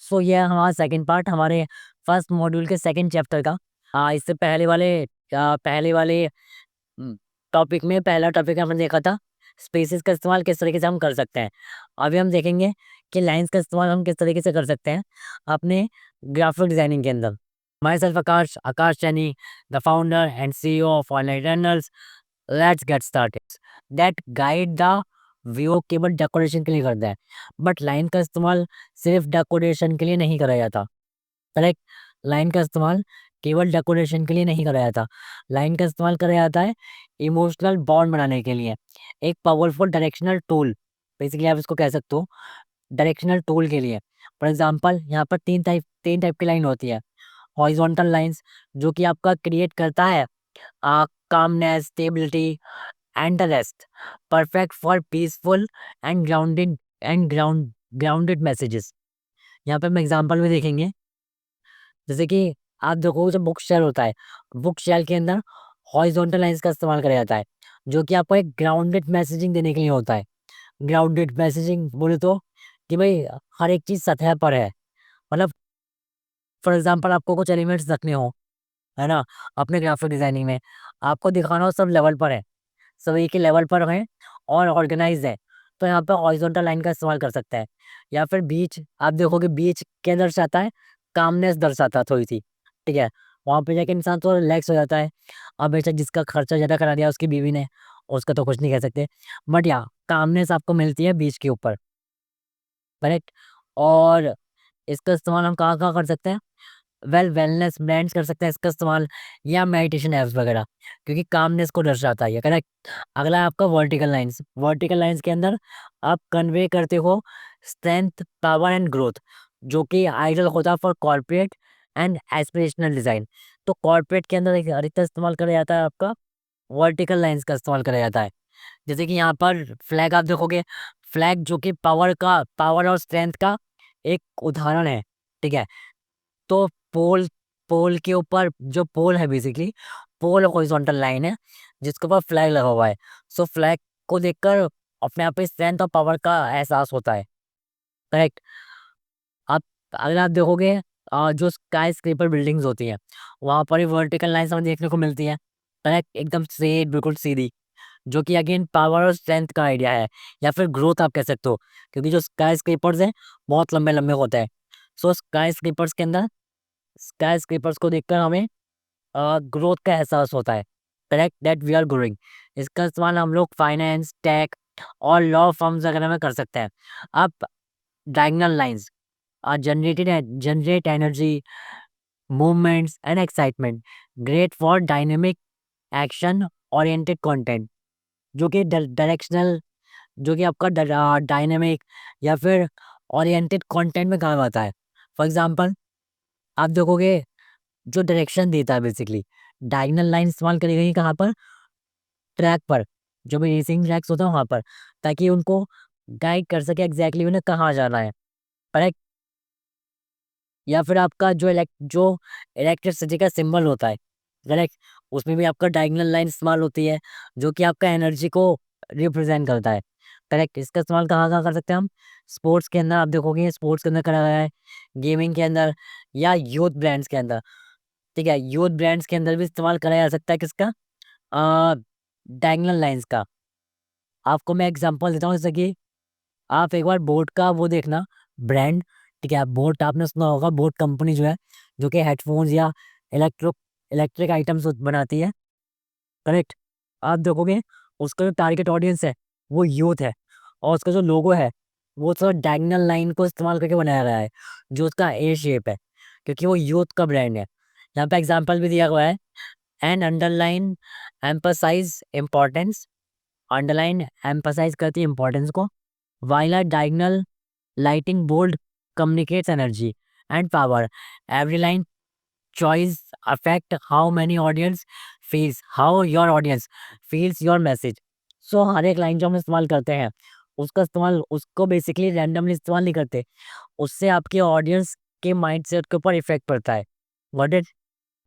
सो ये है हमारा सेकंड पार्ट हमारे फर्स्ट मॉड्यूल के सेकंड चैप्टर का। इससे पहले वाले टॉपिक में पहला टॉपिक हमने देखा था स्पेसेस का इस्तेमाल किस तरीके से हम कर सकते हैं। अभी हम देखेंगे कि लाइंस का इस्तेमाल हम किस तरीके से कर सकते हैं अपने ग्राफिक डिजाइनिंग के अंदर। My self Akash Akash Saini, the founder and CEO of online runners. Let's get started. That guide the view केवल डेकोरेशन के लिए करता है, बट लाइन का इस्तेमाल सिर्फ डेकोरेशन के लिए नहीं करा जाता। करेक्ट। लाइन का इस्तेमाल केवल डेकोरेशन के लिए नहीं करा जाता। लाइन का इस्तेमाल करा जाता है इमोशनल बॉन्ड बनाने के लिए, एक पावरफुल डायरेक्शनल टूल। बेसिकली आप इसको कह सकते हो डायरेक्शनल टूल के लिए। फॉर एग्जांपल यहाँ पर तीन टाइप की लाइन होती है। हॉरिजॉन्टल लाइंस जो कि आपका क्रिएट करता है calmness, stability and the rest, perfect for peaceful and grounded messages. यहाँ पे हम एग्जांपल में देखेंगे, जैसे कि आप देखो जो बुक शेल होता है, बुक शेल के अंदर हॉरिजॉन्टल लाइंस का इस्तेमाल करा जाता है जो कि आपको एक ग्राउंडेड मैसेजिंग देने के लिए होता है। ग्राउंडेड मैसेजिंग बोले तो कि भाई हर एक चीज़ सतह पर है। मतलब फॉर एग्जांपल आपको कुछ एलिमेंट्स रखने हो, है ना, अपने ग्राफिक डिजाइनिंग में आपको दिखाना हो सब लेवल पर है, सब एक ही लेवल पर हैं और ऑर्गेनाइज है, तो यहाँ पे हॉरिजॉन्टल लाइन का इस्तेमाल कर सकते हैं। या फिर बीच, आप देखोगे बीच क्या दर्शाता है, कामनेस दर्शाता है थोड़ी सी, ठीक है। वहाँ पे जाके इंसान थोड़ा रिलैक्स हो जाता है। अब बेशक जिसका खर्चा ज़्यादा करा दिया उसकी बीवी ने, उसका तो कुछ नहीं कह सकते, बट या कामनेस आपको मिलती है बीच के ऊपर। करेक्ट। और इसका इस्तेमाल हम कहाँ कहाँ कर सकते हैं, वेलनेस ब्रांड्स कर सकते हैं इसका इस्तेमाल, या मेडिटेशन ऐप्स वगैरह, क्योंकि कामनेस को दर्शाता है ये। करेक्ट। अगला है आपका वर्टिकल लाइंस के अंदर आप कन्वे करते हो स्ट्रेंथ, पावर एंड ग्रोथ, जो कि आइडियल होता है for corporate and aspirational design. तो कॉर्पोरेट के अंदर एक अधिकतर इस्तेमाल करा जाता है आपका वर्टिकल लाइंस का इस्तेमाल करा जाता है। जैसे कि यहाँ पर फ्लैग आप देखोगे, फ्लैग जो कि पावर और स्ट्रेंथ का एक उदाहरण है, ठीक है। तो पोल पोल के ऊपर जो पोल है, बेसिकली पोल हॉरिजॉन्टल लाइन है जिसके ऊपर फ्लैग लगा हुआ है। सो फ्लैग को देखकर अपने आप पे स्ट्रेंथ और पावर का एहसास होता है। करेक्ट। आप अगर आप देखोगे जो स्काई स्क्रेपर बिल्डिंग्स होती हैं वहाँ पर ही वर्टिकल लाइन्स हमें देखने को मिलती है। करेक्ट, एकदम स्ट्रेट, बिल्कुल सीधी, जो कि अगेन पावर और स्ट्रेंथ का आइडिया है, या फिर ग्रोथ आप कह सकते हो, क्योंकि जो स्काई स्क्रेपर्स हैं बहुत लंबे लंबे होते हैं। सो स्काई स्क्रेपर्स को देखकर हमें ग्रोथ का एहसास होता है। Correct, that we are growing. इसका इस्तेमाल हम लोग फाइनेंस, टेक और लॉ फर्म्स वगैरह में कर सकते हैं। अब diagonal lines generate energy, movements and excitement, great for dynamic action oriented content, जो कि डायरेक्शनल, जो कि आपका डायनेमिक या फिर ओरिएंटेड कंटेंट में काम आता है। फॉर एग्जांपल आप देखोगे जो डायरेक्शन देता है, बेसिकली डायगोनल लाइन इस्तेमाल करी गई कहाँ पर, ट्रैक पर, जो भी रेसिंग ट्रैक्स होता है वहाँ पर, ताकि उनको गाइड कर सके एग्जैक्टली उन्हें कहाँ जाना है। करेक्ट। या फिर आपका जो इलेक्ट्रिसिटी का सिंबल होता है, करेक्ट, उसमें भी आपका डायगोनल लाइन इस्तेमाल होती है जो कि आपका एनर्जी को रिप्रेजेंट करता है। करेक्ट। इसका इस्तेमाल कहाँ कहाँ कर सकते हैं हम, स्पोर्ट्स के अंदर, आप देखोगे स्पोर्ट्स के अंदर करा गया है, गेमिंग के अंदर, या यूथ ब्रांड्स के अंदर, ठीक है। यूथ ब्रांड्स के अंदर भी इस्तेमाल करा जा सकता है किसका, डायगोनल लाइंस का। आपको मैं एग्जांपल देता हूँ, जैसे कि आप एक बार बोट का वो देखना, ब्रांड, ठीक है, बोट आपने सुना होगा, बोट कंपनी जो है, जो कि हेडफोन्स या इलेक्ट्रिक आइटम्स बनाती है। करेक्ट। आप देखोगे उसका जो टारगेट ऑडियंस है वो यूथ है, और उसका जो लोगो है वो थोड़ा डायगोनल लाइन को इस्तेमाल करके बनाया गया है, जो उसका ए शेप है, क्योंकि वो यूथ का ब्रांड है। यहाँ पे एग्जाम्पल भी दिया हुआ है, and underline emphasise importance, underline emphasise करती है इम्पोर्टेंस को, while a diagonal lighting bold communicates energy and power. Every line choice affect how your audience feels your message. So हर एक लाइन जो हम इस्तेमाल करते हैं उसका इस्तेमाल, उसको बेसिकली रैंडमली इस्तेमाल नहीं करते, उससे आपके ऑडियंस के माइंड सेट के ऊपर इफेक्ट पड़ता है। Got it.